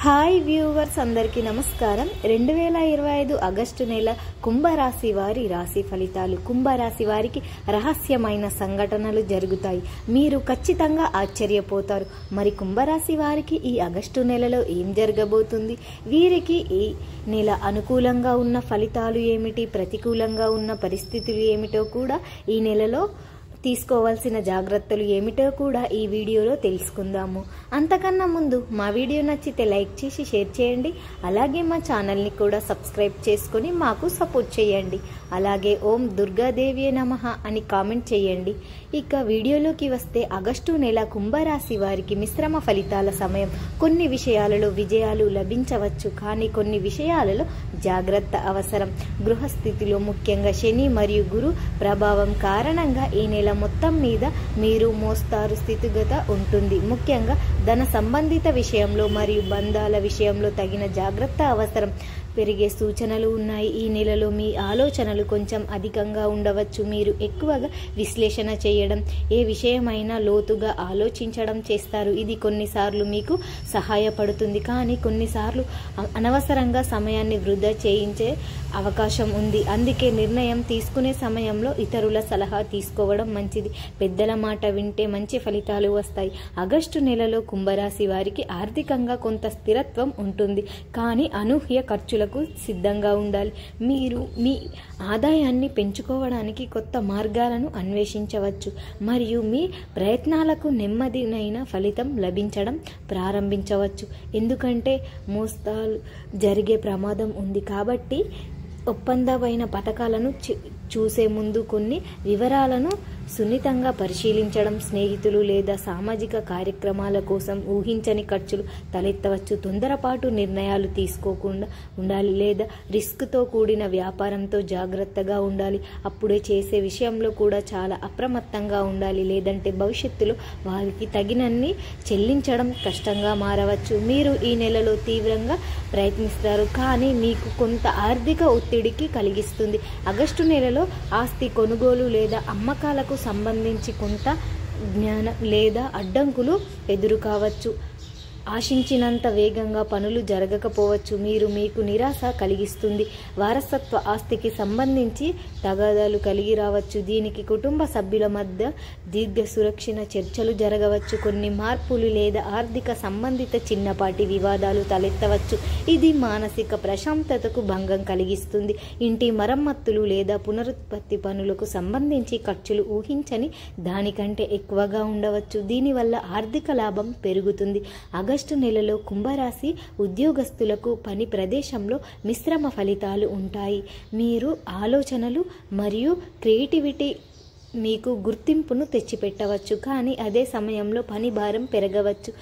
Hi viewers అందరికీ నమస్కారం. 2025 August నెల కుంభరాశి వారి రాశి ఫలితాలు. కుంభరాశి వారికి రహస్యమైన సంఘటనలు జరుగుతాయి. మీరు ఖచ్చితంగా ఆశ్చర్యపోతారు. మరి కుంభరాశి వారికి ఈ ఆగస్టు నెలలో ఏం జరగబోతుంది? వీరికి ఈ నెల అనుకూలంగా ఉన్న ఫలితాలు ఏమిటి, ప్రతికూలంగా ఉన్న పరిస్థితులు ఏమిటో కూడా, ఈ నెలలో తీసుకోవాల్సిన జాగ్రత్తలు ఏమిటో కూడా ఈ వీడియోలో తెలుసుకుందాము. అంతకన్నా ముందు మా వీడియో నచ్చితే లైక్ చేసి షేర్ చేయండి. అలాగే మా ఛానల్ని కూడా సబ్స్క్రైబ్ చేసుకొని మాకు సపోర్ట్ చేయండి. అలాగే ఓం దుర్గాదేవి నమః అని కామెంట్ చేయండి. ఇక వీడియోలోకి వస్తే, ఆగస్టు నెల కుంభరాశి వారికి మిశ్రమ ఫలితాల సమయం. కొన్ని విషయాలలో విజయాలు లభించవచ్చు, కానీ కొన్ని విషయాలలో జాగ్రత్త అవసరం. గృహస్థితిలో ముఖ్యంగా శని మరియు గురు ప్రభావం కారణంగా ఈ నెల మొత్తం మీద మీరు మోస్తారు స్థితిగత ఉంటుంది. ముఖ్యంగా ధన సంబంధిత విషయంలో మరియు బంధాల విషయంలో తగిన జాగ్రత్త అవసరం. పెరిగే సూచనలు ఉన్నాయి. ఈ నెలలో మీ ఆలోచనలు కొంచెం అధికంగా ఉండవచ్చు. మీరు ఎక్కువగా విశ్లేషణ చేయడం, ఏ విషయమైనా లోతుగా ఆలోచించడం చేస్తారు. ఇది కొన్నిసార్లు మీకు సహాయపడుతుంది, కానీ కొన్నిసార్లు అనవసరంగా సమయాన్ని వృధా చేయించే అవకాశం ఉంది. అందుకే నిర్ణయం తీసుకునే సమయంలో ఇతరుల సలహా తీసుకోవడం మంచిది. పెద్దల మాట వింటే మంచి ఫలితాలు వస్తాయి. ఆగస్టు నెలలో కుంభరాశి వారికి ఆర్థికంగా కొంత స్థిరత్వం ఉంటుంది, కానీ అనూహ్య ఖర్చులకు సిద్ధంగా ఉండాలి. మీరు మీ ఆదాయాన్ని పెంచుకోవడానికి కొత్త మార్గాలను అన్వేషించవచ్చు మరియు మీ ప్రయత్నాలకు నెమ్మదినైన ఫలితం లభించడం ప్రారంభించవచ్చు. ఎందుకంటే మోసాలు జరిగే ప్రమాదం ఉంది. కాబట్టి ఒప్పందమైన పథకాలను చూసే ముందు కొన్ని వివరాలను సున్నితంగా పరిశీలించడం. స్నేహితులు లేదా సామాజిక కార్యక్రమాల కోసం ఊహించని ఖర్చులు తలెత్తవచ్చు. తొందరపాటు నిర్ణయాలు తీసుకోకుండా ఉండాలి, లేదా రిస్క్తో కూడిన వ్యాపారంతో జాగ్రత్తగా ఉండాలి. అప్పుడే చేసే విషయంలో కూడా చాలా అప్రమత్తంగా ఉండాలి, లేదంటే భవిష్యత్తులో వారికి తగినన్ని చెల్లించడం కష్టంగా మారవచ్చు. మీరు ఈ నెలలో తీవ్రంగా ప్రయత్నిస్తారు, కానీ మీకు కొంత ఆర్థిక ఒత్తిడికి కలిగిస్తుంది. ఆగస్టు నెలలో ఆస్తి కొనుగోలు లేదా అమ్మకాలకు సంబంధించి కొంత జ్ఞానం లేదా అడ్డంకులు ఎదురు కావచ్చు. ఆశించినంత వేగంగా పనులు జరగకపోవచ్చు. మీకు నిరాశ కలిగిస్తుంది. వారసత్వ ఆస్తికి సంబంధించి తగాదాలు కలిగి రావచ్చు. దీనికి కుటుంబ సభ్యుల మధ్య దీర్ఘ సురక్షణ చర్చలు జరగవచ్చు. కొన్ని మార్పులు లేదా ఆర్థిక సంబంధిత చిన్నపాటి వివాదాలు తలెత్తవచ్చు. ఇది మానసిక ప్రశాంతతకు భంగం కలిగిస్తుంది. ఇంటి మరమ్మతులు లేదా పునరుత్పత్తి పనులకు సంబంధించి ఖర్చులు ఊహించని దానికంటే ఎక్కువగా ఉండవచ్చు. దీనివల్ల ఆర్థిక లాభం పెరుగుతుంది. ఆగస్టు నెలలో కుంభరాశి ఉద్యోగస్తులకు పని ప్రదేశంలో మిశ్రమ ఫలితాలు ఉంటాయి. మీరు ఆలోచనలు మరియు క్రియేటివిటీ మీకు గుర్తింపును తెచ్చిపెట్టవచ్చు, కానీ అదే సమయంలో పని భారం పెరగవచ్చు.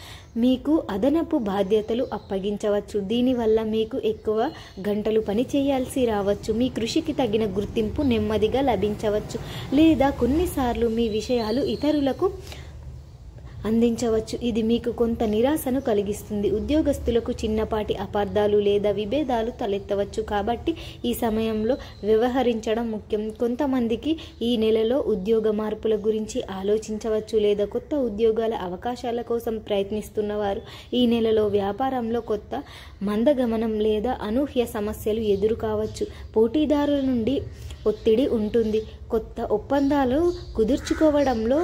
మీకు అదనపు బాధ్యతలు అప్పగించవచ్చు. దీనివల్ల మీకు ఎక్కువ గంటలు పని చేయాల్సి రావచ్చు. మీ కృషికి తగిన గుర్తింపు నెమ్మదిగా లభించవచ్చు, లేదా కొన్నిసార్లు మీ విషయాలు ఇతరులకు అందించవచ్చు. ఇది మీకు కొంత నిరాశను కలిగిస్తుంది. ఉద్యోగస్తులకు చిన్నపాటి అపార్థాలు లేదా విభేదాలు తలెత్తవచ్చు, కాబట్టి ఈ సమయంలో వ్యవహరించడం ముఖ్యం. కొంతమందికి ఈ నెలలో ఉద్యోగ మార్పుల గురించి ఆలోచించవచ్చు, లేదా కొత్త ఉద్యోగాల అవకాశాల కోసం ప్రయత్నిస్తున్నవారు ఈ నెలలో వ్యాపారంలో కొత్త మందగమనం లేదా అనూహ్య సమస్యలు ఎదురు కావచ్చు. పోటీదారుల నుండి ఒత్తిడి ఉంటుంది. కొత్త ఒప్పందాలు కుదుర్చుకోవడంలో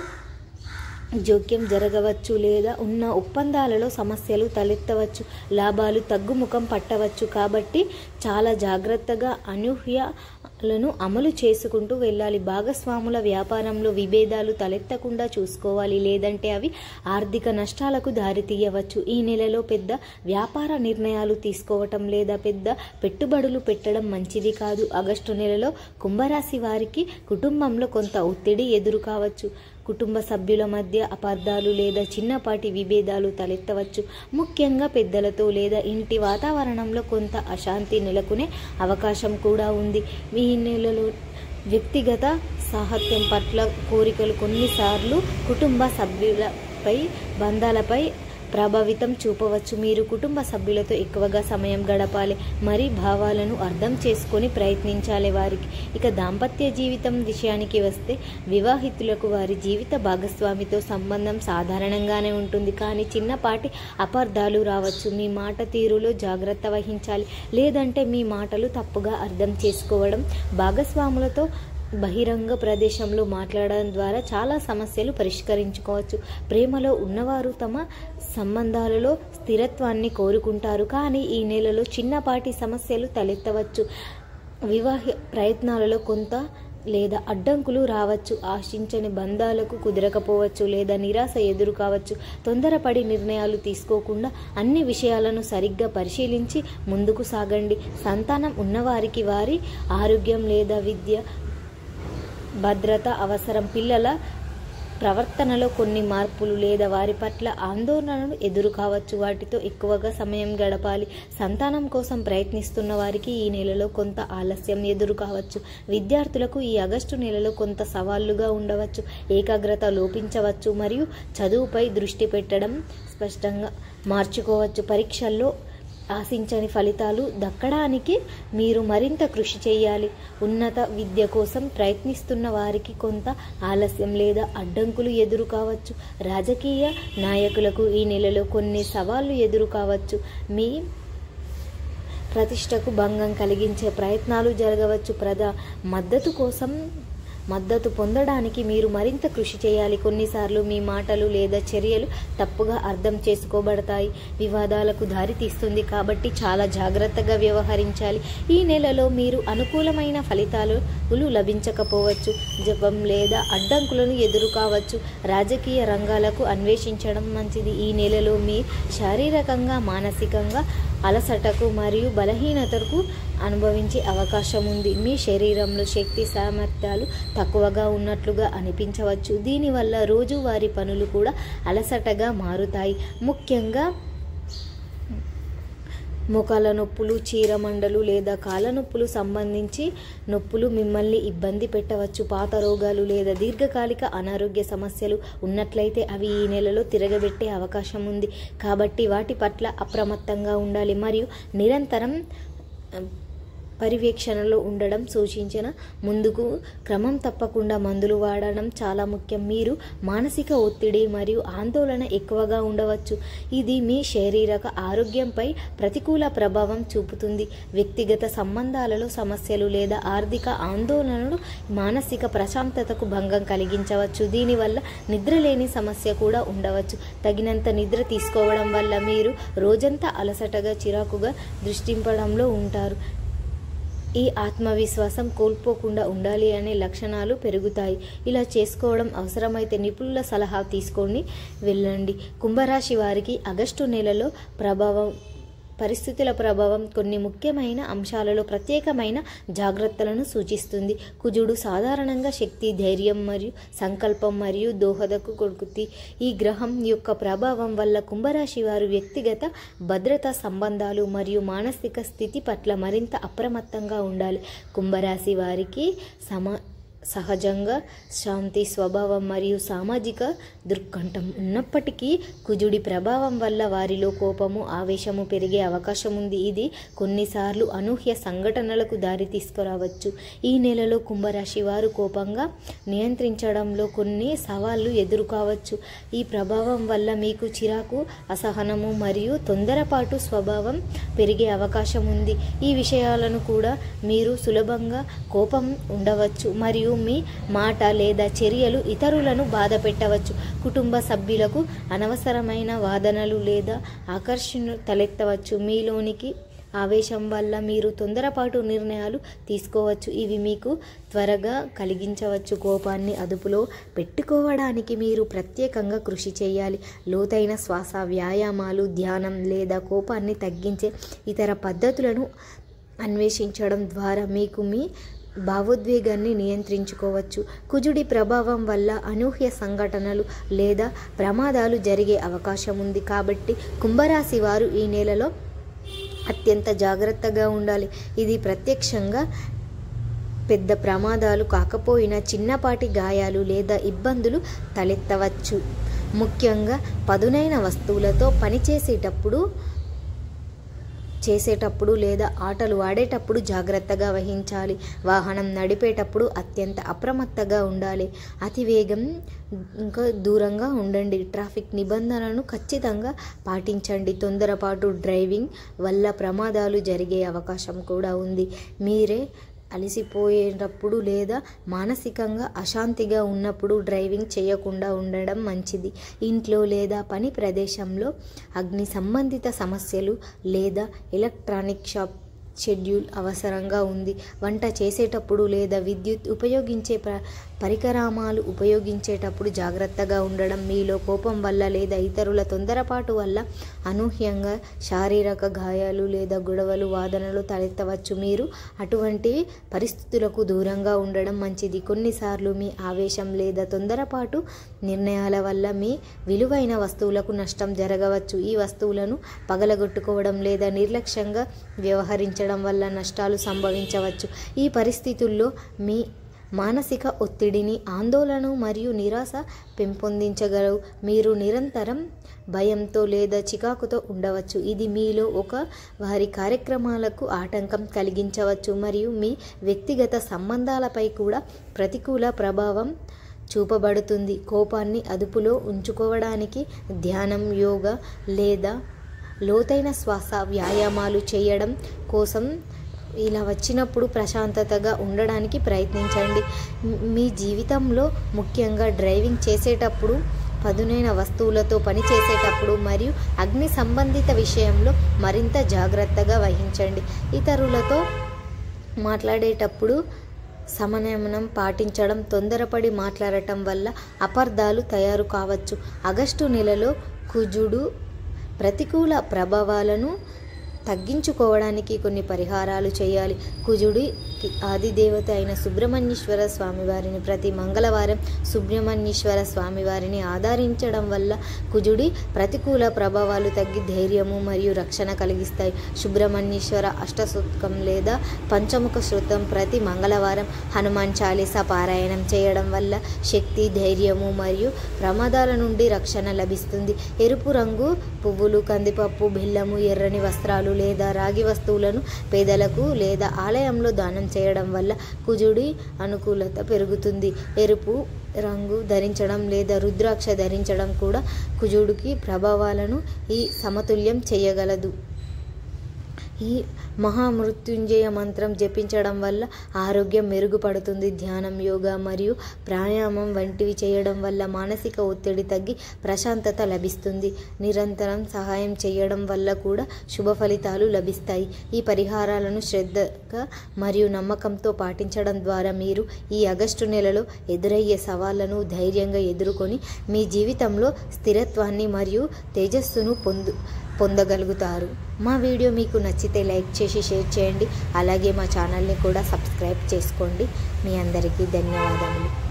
జోక్యం జరగవచ్చు, లేదా ఉన్న ఒప్పందాలలో సమస్యలు తలెత్తవచ్చు. లాభాలు తగ్గుముఖం పట్టవచ్చు, కాబట్టి చాలా జాగ్రత్తగా అనూహ్యాలను అమలు చేసుకుంటూ వెళ్ళాలి. భాగస్వాముల వ్యాపారంలో విభేదాలు తలెత్తకుండా చూసుకోవాలి, లేదంటే అవి ఆర్థిక నష్టాలకు దారితీయవచ్చు. ఈ నెలలో పెద్ద వ్యాపార నిర్ణయాలు తీసుకోవటం లేదా పెద్ద పెట్టుబడులు పెట్టడం మంచిది కాదు. ఆగస్టు నెలలో కుంభరాశి వారికి కుటుంబంలో కొంత ఒత్తిడి ఎదురు కావచ్చు. కుటుంబ సభ్యుల మధ్య అపార్థాలు లేదా చిన్నపాటి విభేదాలు తలెత్తవచ్చు. ముఖ్యంగా పెద్దలతో లేదా ఇంటి వాతావరణంలో కొంత అశాంతి నెలకొనే అవకాశం కూడా ఉంది. ఈ నెలలో వ్యక్తిగత సాహిత్యం పట్ల కోరికలు కొన్నిసార్లు కుటుంబ సభ్యులపై బంధాలపై ప్రభావితం చూపవచ్చు. మీరు కుటుంబ సభ్యులతో ఎక్కువగా సమయం గడపాలి, మరి భావాలను అర్థం చేసుకొని ప్రయత్నించాలి వారికి. ఇక దాంపత్య జీవితం విషయానికి వస్తే వివాహితులకు వారి జీవిత భాగస్వామితో సంబంధం సాధారణంగానే ఉంటుంది, కానీ చిన్నపాటి అపార్థాలు రావచ్చు. మీ మాట తీరులో జాగ్రత్త వహించాలి, లేదంటే మీ మాటలు తప్పుగా అర్థం చేసుకోవడం. భాగస్వాములతో బహిరంగ ప్రదేశంలో మాట్లాడడం ద్వారా చాలా సమస్యలు పరిష్కరించుకోవచ్చు. ప్రేమలో ఉన్నవారు తమ సంబంధాలలో స్థిరత్వాన్ని కోరుకుంటారు, కానీ ఈ నెలలో చిన్నపాటి సమస్యలు తలెత్తవచ్చు. వివాహ ప్రయత్నాలలో కొంత లేదా అడ్డంకులు రావచ్చు. ఆశించని బంధాలకు కుదరకపోవచ్చు లేదా నిరాశ ఎదురు కావచ్చు. తొందరపడి నిర్ణయాలు తీసుకోకుండా అన్ని విషయాలను సరిగ్గా పరిశీలించి ముందుకు సాగండి. సంతానం ఉన్నవారికి వారి ఆరోగ్యం లేదా విద్య భద్రత అవసరం. పిల్లల ప్రవర్తనలో కొన్ని మార్పులు లేదా వారి పట్ల ఆందోళనలు ఎదురు కావచ్చు. వాటితో ఎక్కువగా సమయం గడపాలి. సంతానం కోసం ప్రయత్నిస్తున్న వారికి ఈ నెలలో కొంత ఆలస్యం ఎదురు కావచ్చు. విద్యార్థులకు ఈ ఆగస్టు నెలలో కొంత సవాళ్లుగా ఉండవచ్చు. ఏకాగ్రత లోపించవచ్చు మరియు చదువుపై దృష్టి పెట్టడం స్పష్టంగా మార్చుకోవచ్చు. పరీక్షల్లో ఆశించని ఫలితాలు దక్కడానికి మీరు మరింత కృషి చేయాలి. ఉన్నత విద్య కోసం ప్రయత్నిస్తున్న వారికి కొంత ఆలస్యం లేదా అడ్డంకులు ఎదురు కావచ్చు. రాజకీయ నాయకులకు ఈ నెలలో కొన్ని సవాళ్లు ఎదురు కావచ్చు. మీ ప్రతిష్టకు భంగం కలిగించే ప్రయత్నాలు జరగవచ్చు. మద్దతు పొందడానికి మీరు మరింత కృషి చేయాలి. కొన్నిసార్లు మీ మాటలు లేదా చర్యలు తప్పుగా అర్థం చేసుకోబడతాయి. వివాదాలకు దారితీస్తుంది, కాబట్టి చాలా జాగ్రత్తగా వ్యవహరించాలి. ఈ నెలలో మీరు అనుకూలమైన ఫలితాలు లభించకపోవచ్చు. జపం లేదా అడ్డంకులను ఎదురు కావచ్చు. రాజకీయ రంగాలకు అన్వేషించడం మంచిది. ఈ నెలలో మీ శారీరకంగా మానసికంగా అలసటకు మరియు బలహీనతకు అనుభవించే అవకాశం ఉంది. మీ శరీరంలో శక్తి సామర్థ్యాలు తక్కువగా ఉన్నట్లుగా అనిపించవచ్చు. దీనివల్ల రోజువారీ పనులు కూడా అలసటగా మారుతాయి. ముఖ్యంగా మోకాల నొప్పులు, చీరమండలు లేదా కాళ్ళ నొప్పులు సంబంధించి నొప్పులు మిమ్మల్ని ఇబ్బంది పెట్టవచ్చు. పాత రోగాలు లేదా దీర్ఘకాలిక అనారోగ్య సమస్యలు ఉన్నట్లయితే అవి ఈ నెలలో తిరగబెట్టే అవకాశం ఉంది. కాబట్టి వాటి పట్ల అప్రమత్తంగా ఉండాలి మరియు నిరంతరం పర్యవేక్షణలో ఉండడం సూచించిన ముందుకు క్రమం తప్పకుండా మందులు వాడడం చాలా ముఖ్యం. మీరు మానసిక ఒత్తిడి మరియు ఆందోళన ఎక్కువగా ఉండవచ్చు. ఇది మీ శారీరక ఆరోగ్యంపై ప్రతికూల ప్రభావం చూపుతుంది. వ్యక్తిగత సంబంధాలలో సమస్యలు లేదా ఆర్థిక ఆందోళనలు మానసిక ప్రశాంతతకు భంగం కలిగించవచ్చు. దీనివల్ల నిద్రలేని సమస్య కూడా ఉండవచ్చు. తగినంత నిద్ర తీసుకోవడం వల్ల మీరు రోజంతా అలసటగా, చిరాకుగా దృష్టింపడంలో ఉంటారు. ఈ ఆత్మవిశ్వాసం కోల్పోకుండా ఉండాలి అనే లక్షణాలు పెరుగుతాయి. ఇలా చేసుకోవడం అవసరమైతే నిపుణుల సలహా తీసుకొని వెళ్ళండి. కుంభరాశి వారికి ఆగస్టు నెలలో పరిస్థితుల ప్రభావం కొన్ని ముఖ్యమైన అంశాలలో ప్రత్యేకమైన జాగ్రత్తలను సూచిస్తుంది. కుజుడు సాధారణంగా శక్తి, ధైర్యం మరియు సంకల్పం మరియు దోహదకు కొడుకుతి. ఈ గ్రహం యొక్క ప్రభావం వల్ల కుంభరాశి వారు వ్యక్తిగత భద్రతా సంబంధాలు మరియు మానసిక స్థితి పట్ల మరింత అప్రమత్తంగా ఉండాలి. కుంభరాశి వారికి సహజంగా శాంతి స్వభావం మరియు సామాజిక దృక్కంఠం ఉన్నప్పటికీ కుజుడి ప్రభావం వల్ల వారిలో కోపము, ఆవేశము పెరిగే అవకాశం ఉంది. ఇది కొన్నిసార్లు అనూహ్య సంఘటనలకు దారి తీసుకురావచ్చు. ఈ నెలలో కుంభరాశి వారు కోపంగా నియంత్రించడంలో కొన్ని సవాళ్లు ఎదుర్కోవచ్చు. ఈ ప్రభావం వల్ల మీకు చిరాకు, అసహనము మరియు తొందరపాటు స్వభావం పెరిగే అవకాశం ఉంది. ఈ విషయాలను కూడా మీరు సులభంగా కోపం ఉండవచ్చు మరియు మీ మాట లేదా చర్యలు ఇతరులను బాధ పెట్టవచ్చు. కుటుంబ సభ్యులకు అనవసరమైన వాదనలు లేదా ఆకర్షణ తలెత్తవచ్చు. మీలోనికి ఆవేశం వల్ల మీరు తొందరపాటు నిర్ణయాలు తీసుకోవచ్చు. ఇవి మీకు త్వరగా కలిగించవచ్చు. కోపాన్ని అదుపులో పెట్టుకోవడానికి మీరు ప్రత్యేకంగా కృషి చేయాలి. లోతైన శ్వాస, వ్యాయామాలు, ధ్యానం లేదా కోపాన్ని తగ్గించే ఇతర పద్ధతులను అన్వేషించడం ద్వారా మీకు మీ భావోద్వేగాన్ని నియంత్రించుకోవచ్చు. కుజుడి ప్రభావం వల్ల అనూహ్య సంఘటనలు లేదా ప్రమాదాలు జరిగే అవకాశం ఉంది. కాబట్టి కుంభరాశి వారు ఈ నెలలో అత్యంత జాగ్రత్తగా ఉండాలి. ఇది ప్రత్యక్షంగా పెద్ద ప్రమాదాలు కాకపోయినా చిన్నపాటి గాయాలు లేదా ఇబ్బందులు తలెత్తవచ్చు. ముఖ్యంగా పదునైన వస్తువులతో పని చేసేటప్పుడు లేదా ఆటలు ఆడేటప్పుడు జాగ్రత్తగా వహించాలి. వాహనం నడిపేటప్పుడు అత్యంత అప్రమత్తగా ఉండాలి. అతివేగం ఇంకా దూరంగా ఉండండి. ట్రాఫిక్ నిబంధనలను ఖచ్చితంగా పాటించండి. తొందరపాటు డ్రైవింగ్ వల్ల ప్రమాదాలు జరిగే అవకాశం కూడా ఉంది. మీరే అలసిపోయేటప్పుడు లేదా మానసికంగా అశాంతిగా ఉన్నప్పుడు డ్రైవింగ్ చేయకుండా ఉండడం మంచిది. ఇంట్లో లేదా పని ప్రదేశంలో అగ్ని సంబంధిత సమస్యలు లేదా ఎలక్ట్రానిక్ షెడ్యూల్ అవసరంగా ఉంది. వంట చేసేటప్పుడు లేదా విద్యుత్ ఉపయోగించే పరికరాలు ఉపయోగించేటప్పుడు జాగ్రత్తగా ఉండడం. మీలో కోపం వల్ల లేదా ఇతరుల తొందరపాటు వల్ల అనూహ్యంగా శారీరక గాయాలు లేదా గొడవలు వాదనలు తలెత్తవచ్చు. మీరు అటువంటి పరిస్థితులకు దూరంగా ఉండడం మంచిది. కొన్నిసార్లు మీ ఆవేశం లేదా తొందరపాటు నిర్ణయాల వల్ల మీ విలువైన వస్తువులకు నష్టం జరగవచ్చు. ఈ వస్తువులను పగలగొట్టుకోవడం లేదా నిర్లక్ష్యంగా వ్యవహరించడం వల్ల నష్టాలు సంభవించవచ్చు. ఈ పరిస్థితుల్లో మీ మానసిక ఒత్తిడిని, ఆందోళన మరియు నిరాశ పెంపొందించగలవు. మీరు నిరంతరం భయంతో లేదా చికాకుతో ఉండవచ్చు. ఇది మీలో వారి కార్యక్రమాలకు ఆటంకం కలిగించవచ్చు మరియు మీ వ్యక్తిగత సంబంధాలపై కూడా ప్రతికూల ప్రభావం చూపబడుతుంది. కోపాన్ని అదుపులో ఉంచుకోవడానికి ధ్యానం, యోగా లేదా లోతైన శ్వాస వ్యాయామాలు చేయడం కోసం ఇలా వచ్చినప్పుడు ప్రశాంతతగా ఉండడానికి ప్రయత్నించండి. మీ జీవితంలో ముఖ్యంగా డ్రైవింగ్ చేసేటప్పుడు, పదునైన వస్తువులతో పని చేసేటప్పుడు మరియు అగ్ని సంబంధిత విషయంలో మరింత జాగ్రత్తగా వహించండి. ఇతరులతో మాట్లాడేటప్పుడు సమన్వయం పాటించడం, తొందరపడి మాట్లాడటం వల్ల అపార్థాలు తయారు కావచ్చు. ఆగస్టు నెలలో కుజుడు ప్రతికూల ప్రభావాలను తగ్గించుకోవడానికి కొన్ని పరిహారాలు చేయాలి. కుజుడికి ఆదిదేవత అయిన సుబ్రహ్మణ్యేశ్వర స్వామివారిని ప్రతి మంగళవారం సుబ్రహ్మణ్యేశ్వర స్వామివారిని ఆరాధించడం వల్ల కుజుడి ప్రతికూల ప్రభావాలు తగ్గి ధైర్యము మరియు రక్షణ కలిగిస్తాయి. సుబ్రహ్మణ్యేశ్వర అష్టసూక్తం లేదా పంచముఖ శ్రుతం ప్రతి మంగళవారం హనుమాన్ చాలీసా పారాయణం చేయడం వల్ల శక్తి, ధైర్యము మరియు ప్రమాదాల నుండి రక్షణ లభిస్తుంది. ఎరుపు రంగు పువ్వులు, కందిపప్పు, బెల్లము, ఎర్రని వస్త్రాలు లేదా రాగి వస్తువులను పేదలకు లేదా ఆలయంలో దానం చేయడం వల్ల కుజుడి అనుకూలత పెరుగుతుంది. ఎరుపు రంగు ధరించడం లేదా రుద్రాక్ష ధరించడం కూడా కుజుడికి ప్రభావాలను సమతుల్యం చేయగలదు. ఈ మహామృత్యుంజయ మంత్రం జపించడం వల్ల ఆరోగ్యం మెరుగుపడుతుంది. ధ్యానం, యోగా మరియు ప్రాణాయామం వంటివి చేయడం వల్ల మానసిక ఒత్తిడి తగ్గి ప్రశాంతత లభిస్తుంది. నిరంతరం సహాయం చేయడం వల్ల కూడా శుభ ఫలితాలు లభిస్తాయి. ఈ పరిహారాలను శ్రద్ధగా మరియు నమ్మకంతో పాటించడం ద్వారా మీరు ఈ ఆగస్టు నెలలో ఎదురయ్యే సవాళ్లను ధైర్యంగా ఎదుర్కొని మీ జీవితంలో స్థిరత్వాన్ని మరియు తేజస్సును పొందగలుగుతారు. మా వీడియో మీకు నచ్చితే లైక్ చేసి షేర్ చేయండి. అలాగే మా ఛానల్ని కూడా సబ్స్క్రైబ్ చేసుకోండి. మీ అందరికీ ధన్యవాదములు.